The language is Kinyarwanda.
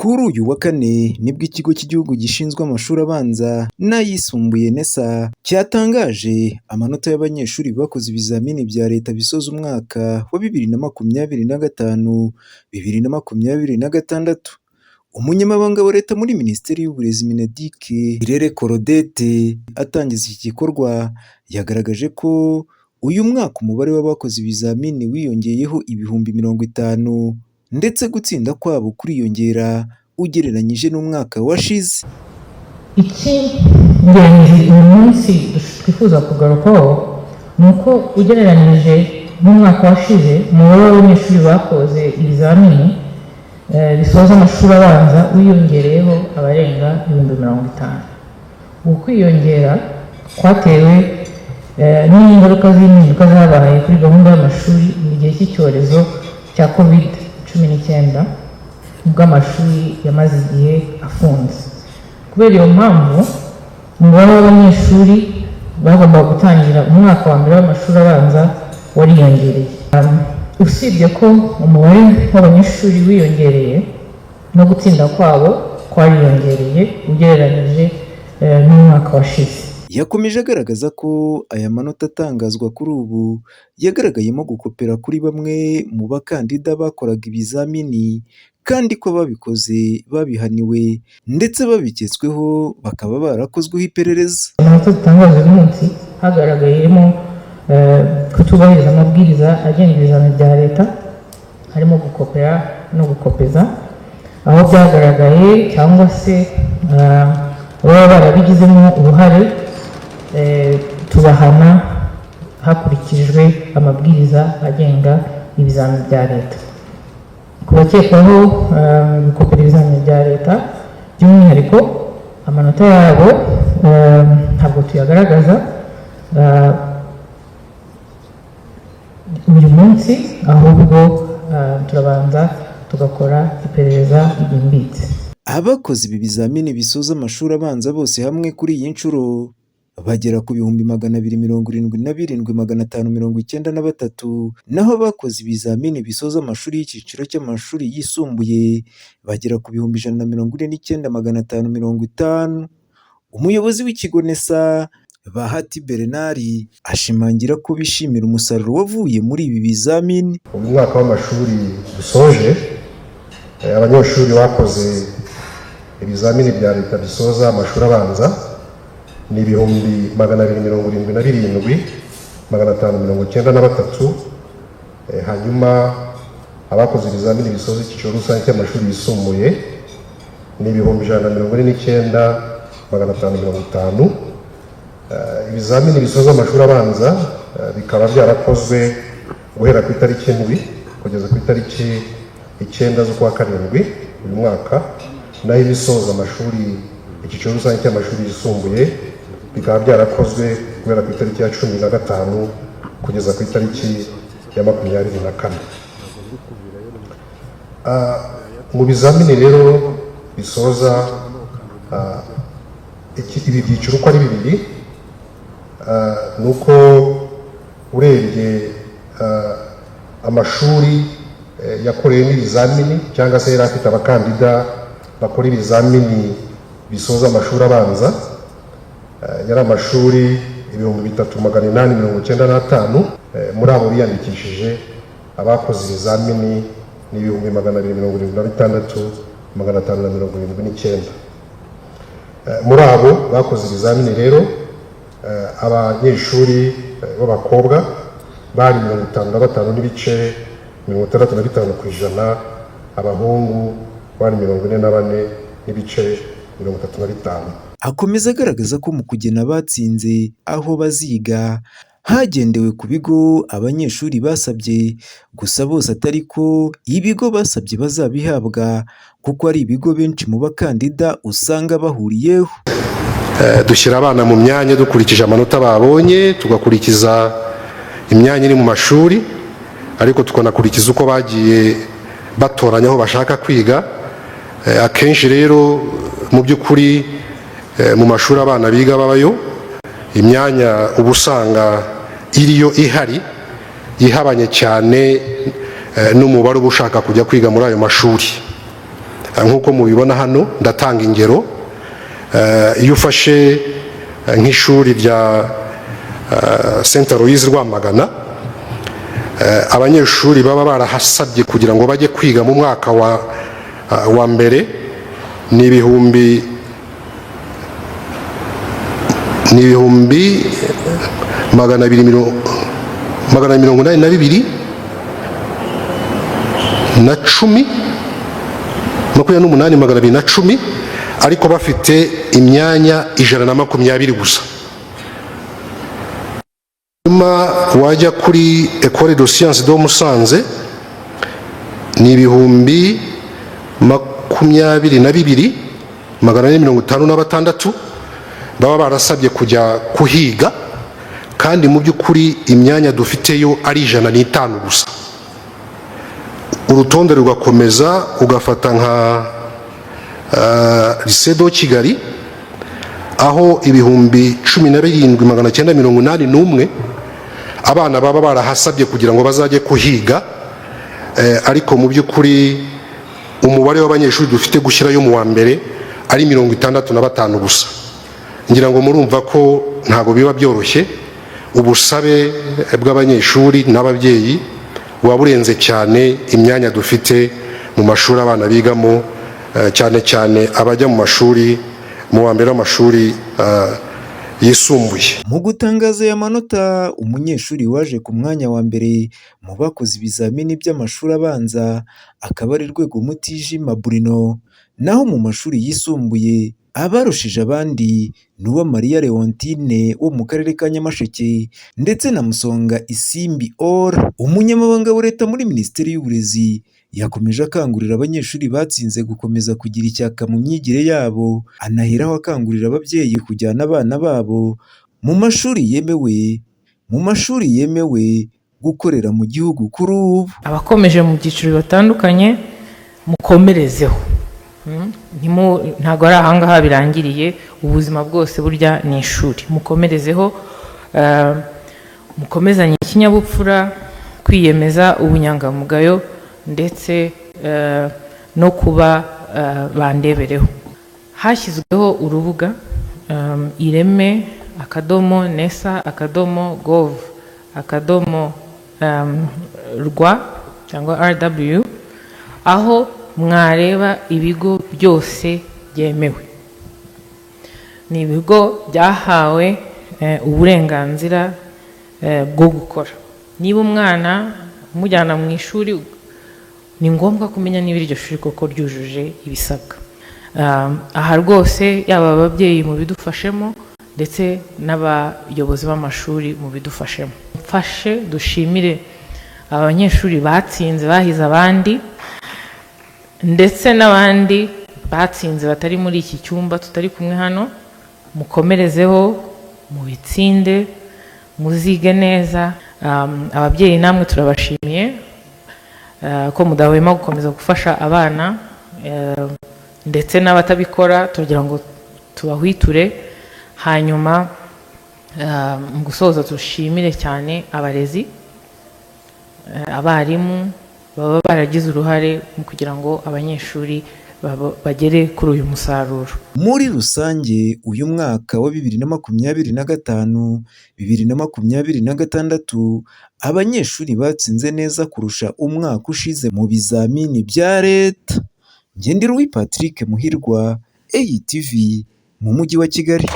Kuri uyu wa kane nibwo ikigo cy'igihugu gishinzwe amashuri abanza n'ayisumbuye NESA cyatangaje amanota y'abanyeshuri bakoze ibizamini bya leta bisoza umwaka wa 2025 2026. Umunyamabanga wa leta muri Minisiteri y'Uburezi Mineduc Irere Claudette atangiza iki gikorwa yagaragaje ko uyu mwaka umubare w'abakoze ibizamini wiyongeyeho ibihumbi 50 ndetse gutsinda kwabo kuriyongera ugereranyije n'umwaka washize. Icy'ingenzi uyu munsi twifuza kugarukaho ni uko ugereranyije n'umwaka washize umubare w'abanyeshuri bakoze ibizamini bisoza amashuri abanza wiyongereyeho abarenga 50,000. Uku kwiyongera kwatewe n'ingaruka z'impinduka zabaye kuri gahunda y'amashuri mu gihe cy'icyorezo cya COVID-19 ubwo amashuri yamaze igihe afunze. Kubera iyo mpamvu umubare w'abanyeshuri bagombaga gutangira umwaka wa mbere w'amashuri abanza wariyongereye. Usibye ko umubare w'abanyeshuri wiyongereye no gutsinda kwabo kwariyongereye ugereranyije n'umwaka washize. Yakomeje agaragaza ko aya manota atangazwa kuri ubu yagaragayemo gukopera kuri bamwe mu bakandida bakoraga ibizamini kandi ko babikoze babihaniwe ndetse babigezweho bakaba barakozweho iperereza. Amanota dutangaje uyu munsi hagaragayemo kutubahiriza amabwiriza agenga ibizamini bya leta, harimo gukopera no gukopeza, aho byagaragaye cyangwa se baba barabigizemo uruhare tubahana hakurikijwe amabwiriza agenga ibizamini bya leta. Ku bakekwaho gukopera ibizamini bya leta by'umwihariko amanota yabo ntabwo tuyagaragaza uyu munsi, ahubwo turabanza tugakora iperereza ryimbitse. Abakoze ibi bizamini bisoza amashuri abanza bose hamwe kuri iyi nshuro bagera ku 277,593, naho abakoze ibizamini bisoza amashuri y'icyiciro cy'amashuri yisumbuye bagera ku 149,550. Umuyobozi w'ikigo NESA Bahati Bernard ashimangira ko bishimira umusaruro wavuye muri ibi bizamini. Uyu mwaka w'amashuri dusoje abanyeshuri bakoze ibizamini bya leta bisoza amashuri abanza ni 277,593, hanyuma abakoze ibizamini bisoza icyiciro rusange cy'amashuri yisumbuye ni 149,550. Ibizamini bisoza amashuri abanza bikaba byarakozwe guhera ku itariki 7 kugeza ku itariki 9 z'ukwa karindwi uyu mwaka, naho ibisoza amashuri icyiciro rusange cy'amashuri yisumbuye bikaba byarakozwe guhera ku itariki ya 15 kugeza ku itariki ya 24. Mu bizamini rero bisoza ibi byiciro uko ari bibiri, nuko urebye amashuri yakoreyemo ibizamini cyangwa se yari afite abakandida bakora ibizamini bisoza amashuri abanza yari amashuri 3,895. Muri abo biyandikishije abakoze ibizamini ni 276,579. Muri abo bakoze ibizamini rero abanyeshuri b'abakobwa bari 55.65%, abahungu bari 44.35%. Akomeza agaragaza ko mu kugena abatsinze aho baziga hagendewe ku bigo abanyeshuri basabye, gusa bose atari ko ibigo basabye bazabihabwa kuko ari ibigo benshi mu bakandida usanga bahuriyeho. Dushyira abana mu myanya dukurikije amanota babonye, tugakurikiza imyanya iri mu mashuri, ariko tukanakurikiza uko bagiye batoranya aho bashaka kwiga. Akenshi rero mu by'ukuri mu mashuri abana biga babayo imyanya uba usanga iriyo ihari ihabanye cyane n'umubare uba ushaka kujya kwiga muri ayo mashuri. nk'uko mubibona hano ndatanga ingero. Iyo ufashe nk'ishuri rya Saint Aloys Rwamagana, abanyeshuri baba barahasabye kugira ngo bajye kwiga mu mwaka wa mbere ni ibihumbi 282 na 210, ariko bafite imyanya 120 gusa. Nyuma wajya kuri Ecole de Sciences de Musanze ni ibihumbi 22,456 baba barasabye kujya kuhiga, kandi mu by'ukuri imyanya dufiteyo ari 105 gusa. Urutonde rugakomeza ugafata nka Lycée de Kigali, aho ibihumbi 17,981 abana baba barahasabye kugira ngo bazajye kuhiga, ariko mu by'ukuri umubare w'abanyeshuri dufite gushyirayo mu wa mbere ari 65 gusa. Ngira ngo murumva ko ntago biba byoroshye. Ubusabe bw'abanyeshuri n'ababyeyi buba burenze cyane imyanya dufite mu mashuri abana bigamo, cyane cyane abajya mu mashuri mu wa mbere w'amashuri yisumbuye. Mu gutangaza aya manota, umunyeshuri waje ku mwanya wa mbere mu bakoze ibizamini by'amashuri abanza akaba ari Rwegomutijima Bruno, naho mu mashuri yisumbuye abarushije abandi ni Uwamariya Leontine wo mu karere ka Nyamasheke ndetse na Musonga Isimbi Or. Umunyamabanga wa Leta muri Minisiteri y'Uburezi yakomeje akangurira abanyeshuri batsinze gukomeza kugira icyaka mu myigire yabo, anaheraho akangurira ababyeyi kujyana abana babo mu mashuri yemewe gukorera mu gihugu kuri ubu. Abakomeje mu byiciro batandukanye mukomerezeho, ntabwo ari ahangaha birangiriye, ubuzima bwose burya ni ishuri. Mukomerezeho, mukomezanye ikinyabupfura, kwiyemeza, ubunyangamugayo ndetse no kuba bandebereho. Hashyizweho urubuga ireme.nesa.gov.rw cyangwa RW, aho mwareba ibigo byose byemewe. Ni ibigo byahawe uburenganzira bwo gukora. Niba umwana umujyana mu ishuri, ni ngombwa kumenya niba iryo shuri koko ryujuje ibisabwa. Aha rwose yaba ababyeyi mu bidufashemo ndetse n'abayobozi b'amashuri mu bidufashemo. Mfashe dushimire abanyeshuri batsinze bahize abandi, ndetse n'abandi batsinze batari muri iki cyumba tutari kumwe hano. Mukomerezeho, mubitsinde, muzige neza. Ababyeyi namwe turabashimiye ko mudahwema gukomeza gufasha abana, ndetse n'abatabikora tugira ngo tubahwiture. Hanyuma mu gusoza dushimire cyane abarezi, abarimu baba baragize uruhare mu kugira ngo abanyeshuri bagere kuri uyu musaruro. Muri rusange uyu mwaka wa 2025-2026 abanyeshuri batsinze neza kurusha umwaka ushize mu bizamini bya leta. Ngendiruwi Patrick Muhirwa, ATV mu mujyi wa Kigali.